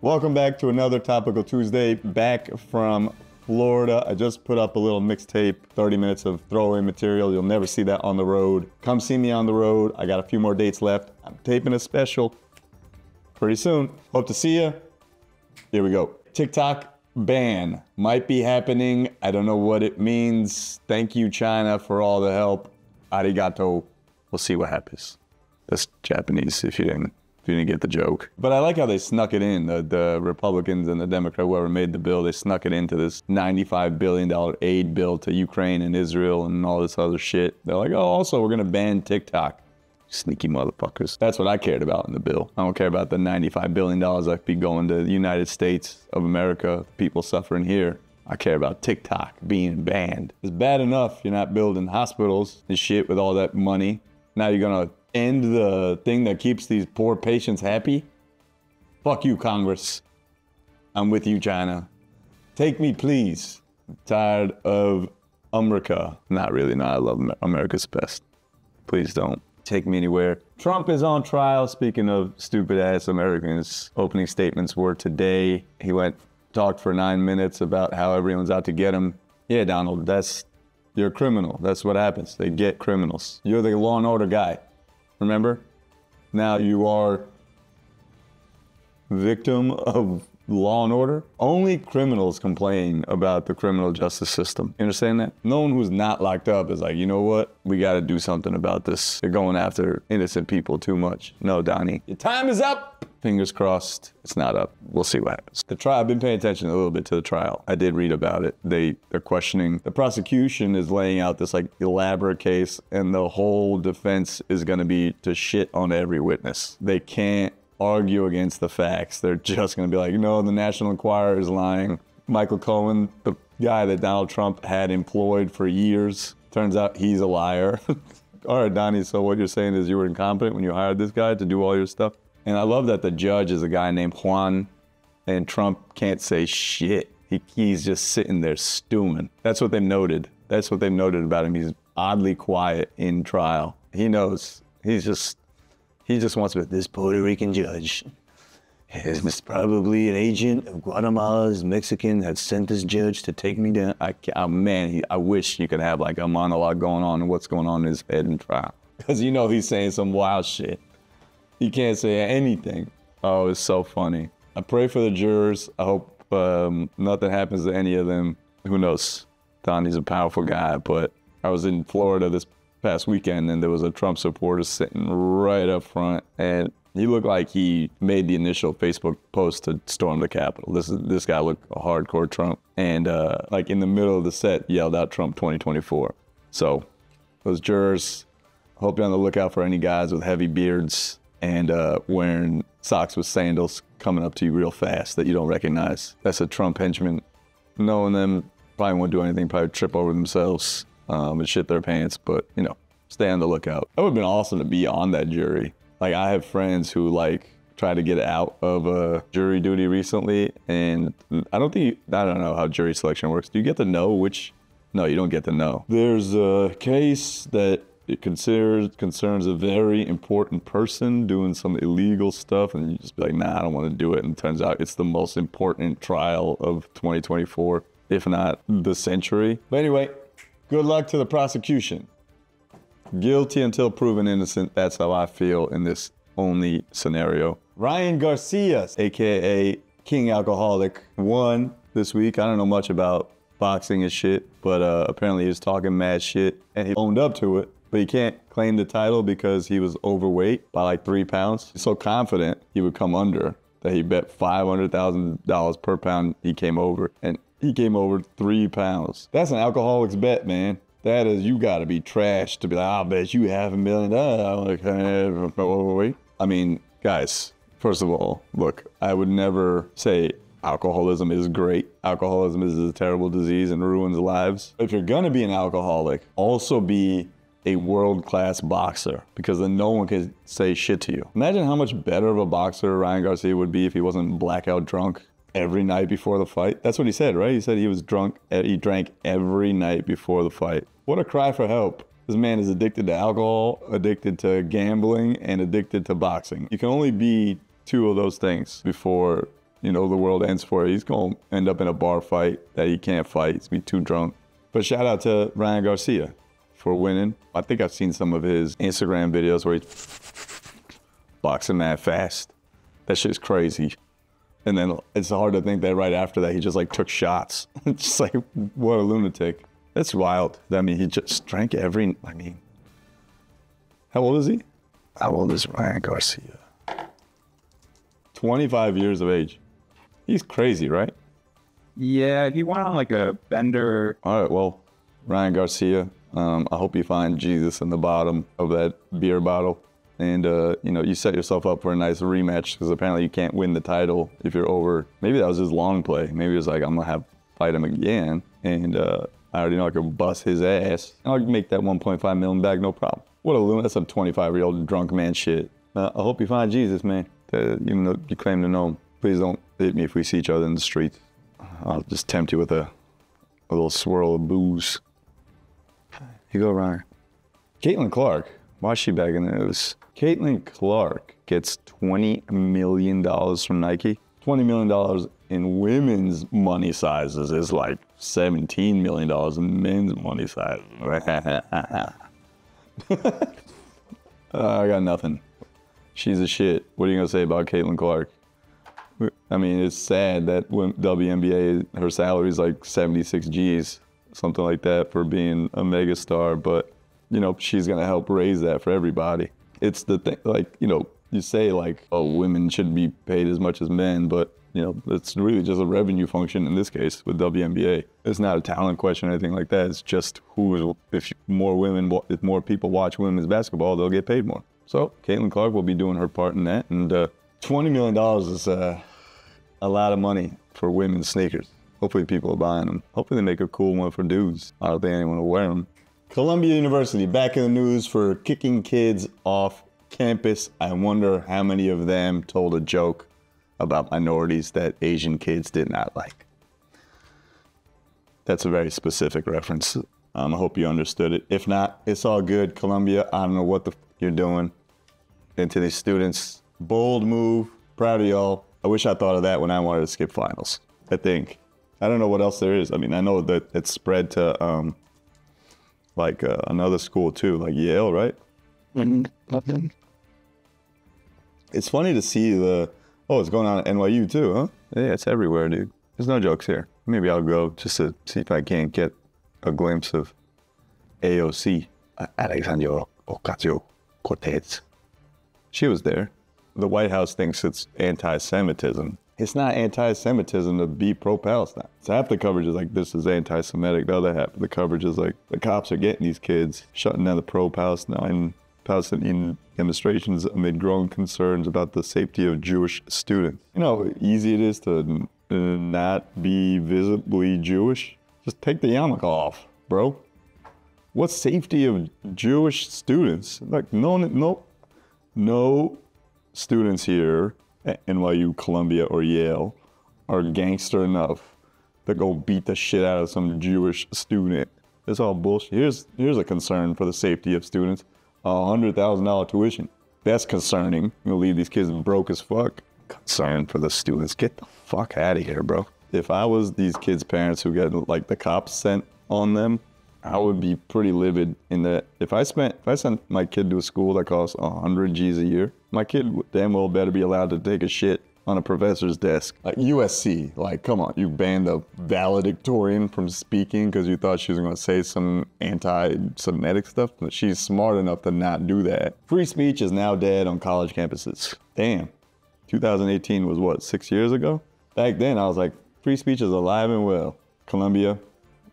Welcome back to another Topical Tuesday, back from Florida. I just put up a little mixtape, 30 minutes of throwaway material. You'll never see that on the road. Come see me on the road. I got a few more dates left. I'm taping a special pretty soon. Hope to see you. Here we go. TikTok ban might be happening. I don't know what it means. Thank you, China, for all the help. Arigato. We'll see what happens. That's Japanese if you didn't get the joke. But I like how they snuck it in. The Republicans and the Democrat, whoever made the bill, they snuck it into this $95 billion aid bill to Ukraine and Israel and all this other shit. They're like, oh, also, we're gonna ban TikTok. Sneaky motherfuckers. That's what I cared about in the bill. I don't care about the $95 billion that be going to the United States of America, people suffering here. I care about TikTok being banned. It's bad enough you're not building hospitals and shit with all that money. Now you're gonna end the thing that keeps these poor patients happy? Fuck you, Congress. I'm with you, China. Take me, please. I'm tired of America. Not really, no, I love America's best. Please don't take me anywhere. Trump is on trial. Speaking of stupid ass Americans, opening statements were today. He talked for 9 minutes about how everyone's out to get him. Yeah, Donald, you're a criminal. That's what happens. They get criminals. You're the law and order guy. Remember? Now you are victim of law and order. Only criminals complain about the criminal justice system. You understand that? No one who's not locked up is like, you know what? We got to do something about this. They're going after innocent people too much. No, Donnie. Your time is up. Fingers crossed. It's not up. We'll see what happens. The trial, I've been paying attention a little bit to the trial. I did read about it. They're questioning. The prosecution is laying out this like elaborate case, and the whole defense is going to be to shit on every witness. They can't argue against the facts. They're just going to be like, no, the National Enquirer is lying. Michael Cohen, the guy that Donald Trump had employed for years, turns out he's a liar. All right, Donnie, so what you're saying is you were incompetent when you hired this guy to do all your stuff? And I love that the judge is a guy named Juan, and Trump can't say shit. He's just sitting there stewing. That's what they've noted. That's what they've noted about him. He's oddly quiet in trial. He knows. He just wants to be this Puerto Rican judge. It's probably an agent of Guatemala's Mexican that sent this judge to take me down. I wish you could have like a monologue going on and what's going on in his head in trial. Because you know he's saying some wild shit. He can't say anything. Oh, it's so funny. I pray for the jurors. I hope nothing happens to any of them. Who knows? Donnie's a powerful guy, but I was in Florida this past weekend and there was a Trump supporter sitting right up front, and he looked like he made the initial Facebook post to storm the Capitol. This guy looked a hardcore Trump, and like in the middle of the set yelled out Trump 2024. So those jurors, hope you're on the lookout for any guys with heavy beards and wearing socks with sandals coming up to you real fast that you don't recognize. That's a Trump henchman. Knowing them, probably won't do anything, probably trip over themselves and shit their pants, but you know, stay on the lookout. That would have been awesome to be on that jury. Like, I have friends who like try to get out of jury duty recently, and I don't know how jury selection works. Do you get to know which? No, you don't get to know. There's a case that it concerns a very important person doing some illegal stuff, and you just be like, nah, I don't want to do it. And it turns out it's the most important trial of 2024, if not the century. But anyway, good luck to the prosecution. Guilty until proven innocent. That's how I feel in this only scenario. Ryan Garcia, AKA King Alcoholic, won this week. I don't know much about boxing and shit, but apparently he was talking mad shit and he owned up to it. But he can't claim the title because he was overweight by like 3 pounds. He's so confident he would come under that he bet $500,000 per pound he came over. And he came over 3 pounds. That's an alcoholic's bet, man. That is, you gotta be trash to be like, I'll bet you $500,000 I'm like, overweight. I mean, guys, first of all, look, I would never say alcoholism is great. Alcoholism is a terrible disease and ruins lives. If you're gonna be an alcoholic, also be a world-class boxer, because then no one can say shit to you. Imagine how much better of a boxer Ryan Garcia would be if he wasn't blackout drunk every night before the fight. That's what he said, right? He said he was drunk, he drank every night before the fight. What a cry for help. This man is addicted to alcohol, addicted to gambling, and addicted to boxing. You can only be 2 of those things before you know, the world ends for you. He's going to end up in a bar fight that he can't fight. He's going to be too drunk. But shout out to Ryan Garcia for winning. I think I've seen some of his Instagram videos where he's boxing mad fast. That shit's crazy. And then it's hard to think that right after that, he just like took shots. It's just like, what a lunatic. That's wild. I mean, he just drank how old is he? How old is Ryan Garcia? 25 years of age. He's crazy, right? Yeah, he went on like a bender. All right, well, Ryan Garcia, I hope you find Jesus in the bottom of that beer bottle. And, you know, you set yourself up for a nice rematch because apparently you can't win the title if you're over. Maybe that was his long play. Maybe it was like, I'm going to fight him again. And I already know I could bust his ass. And I'll make that 1.5 million back, no problem. What a loon. That's some 25-year-old drunk man shit. I hope you find Jesus, man. Even though you claim to know him. Please don't hit me if we see each other in the street. I'll just tempt you with a little swirl of booze. Here you go, Ryan. Caitlin Clark. Why is she back in the news? Caitlin Clark gets $20 million from Nike. $20 million in women's money sizes is like $17 million in men's money sizes. I got nothing. She's a shit. What are you gonna say about Caitlin Clark? I mean, it's sad that when WNBA, her salary is like 76 G's, something like that for being a megastar, but you know, she's gonna help raise that for everybody. It's the thing, like, you know, you say like, oh, women shouldn't be paid as much as men, but you know, it's really just a revenue function in this case with WNBA. It's not a talent question or anything like that. It's just if more people watch women's basketball, they'll get paid more. So Caitlin Clark will be doing her part in that, and $20 million is a lot of money for women's sneakers. Hopefully people are buying them. Hopefully they make a cool one for dudes. I don't think anyone will wear them. Columbia University back in the news for kicking kids off campus. I wonder how many of them told a joke about minorities that Asian kids did not like. That's a very specific reference. I hope you understood it. If not, it's all good. Columbia, I don't know what the you're doing. And to these students, bold move, proud of y'all. I wish I thought of that when I wanted to skip finals. I think. I don't know what else there is. I mean, I know that it's spread to another school too, like Yale, right? Mm-hmm. It's funny to see it's going on at NYU too, huh? Yeah, it's everywhere, dude. There's no jokes here. Maybe I'll go just to see if I can't get a glimpse of AOC, Alexandria Ocasio-Cortez. She was there. The White House thinks it's anti-Semitism. It's not anti-Semitism to be pro-Palestine. So half the coverage is like, this is anti-Semitic. The other half of the coverage is like, the cops are getting these kids, shutting down the Palestinian demonstrations amid growing concerns about the safety of Jewish students. You know how easy it is to not be visibly Jewish? Just take the yarmulke off, bro. What safety of Jewish students? Like, no students here at NYU, Columbia, or Yale are gangster enough to go beat the shit out of some Jewish student. It's all bullshit. Here's a concern for the safety of students. $100,000 tuition. That's concerning. You'll leave these kids broke as fuck. Concern for the students. Get the fuck out of here, bro. If I was these kids' parents who get like the cops sent on them, I would be pretty livid in that if I sent my kid to a school that costs 100 G's a year, my kid damn well better be allowed to take a shit on a professor's desk. Like USC, like come on, you banned a valedictorian from speaking because you thought she was gonna say some anti-Semitic stuff, but she's smart enough to not do that. Free speech is now dead on college campuses. Damn, 2018 was what, 6 years ago? Back then I was like, free speech is alive and well. Columbia,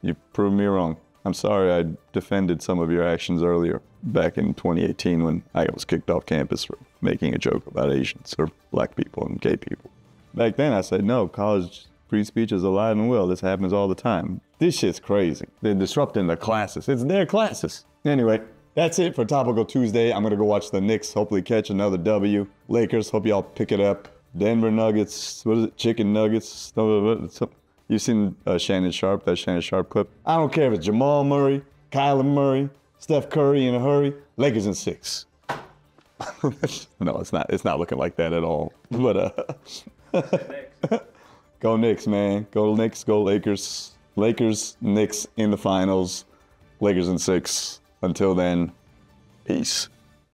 you proved me wrong. I'm sorry I defended some of your actions earlier, back in 2018 when I was kicked off campus for making a joke about Asians or black people and gay people. Back then I said, no, college free speech is alive and well. This happens all the time. This shit's crazy. They're disrupting the classes. It's their classes. Anyway, that's it for Topical Tuesday. I'm gonna go watch the Knicks, hopefully catch another W. Lakers, hope y'all pick it up. Denver Nuggets, what is it? Chicken Nuggets. You've seen Shannon Sharp, that Shannon Sharp clip. I don't care if it's Jamal Murray, Kyler Murray, Steph Curry in a hurry. Lakers in 6. No, it's not looking like that at all. But Go Knicks, man. Go Knicks, go Lakers. Lakers, Knicks in the finals. Lakers in 6. Until then, peace.